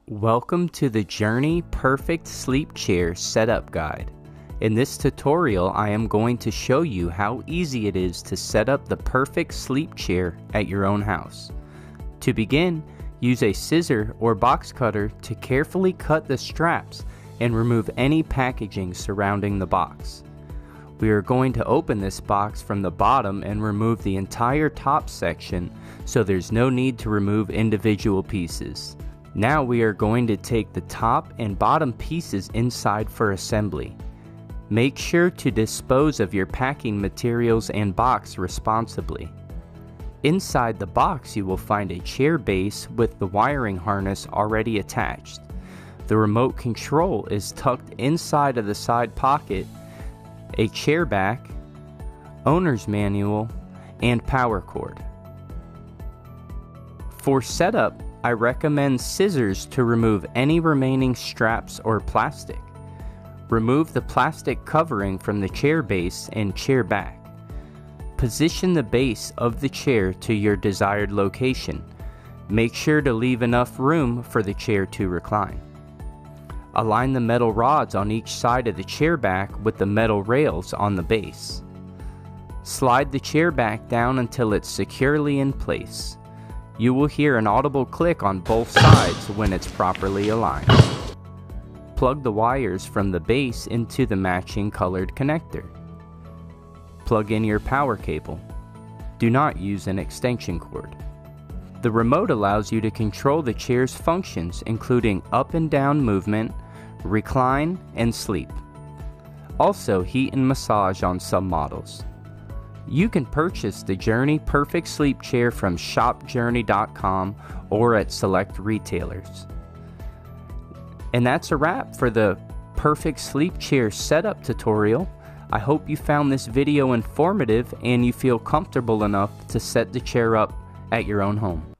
Welcome to the Journey Perfect Sleep Chair Setup Guide. In this tutorial, I am going to show you how easy it is to set up the perfect sleep chair at your own house. To begin, use a scissor or box cutter to carefully cut the straps and remove any packaging surrounding the box. We are going to open this box from the bottom and remove the entire top section, so there's no need to remove individual pieces. Now we are going to take the top and bottom pieces inside for assembly. Make sure to dispose of your packing materials and box responsibly. Inside the box you will find a chair base with the wiring harness already attached. The remote control is tucked inside of the side pocket, a chair back, owner's manual, and power cord. For setup, I recommend scissors to remove any remaining straps or plastic. Remove the plastic covering from the chair base and chair back. Position the base of the chair to your desired location. Make sure to leave enough room for the chair to recline. Align the metal rods on each side of the chair back with the metal rails on the base. Slide the chair back down until it's securely in place. You will hear an audible click on both sides when it's properly aligned. Plug the wires from the base into the matching colored connector. Plug in your power cable. Do not use an extension cord. The remote allows you to control the chair's functions, including up and down movement, recline, and sleep. Also heat and massage on some models. You can purchase the Journey Perfect Sleep Chair from shopjourney.com or at select retailers. And that's a wrap for the Perfect Sleep Chair setup tutorial. I hope you found this video informative and you feel comfortable enough to set the chair up at your own home.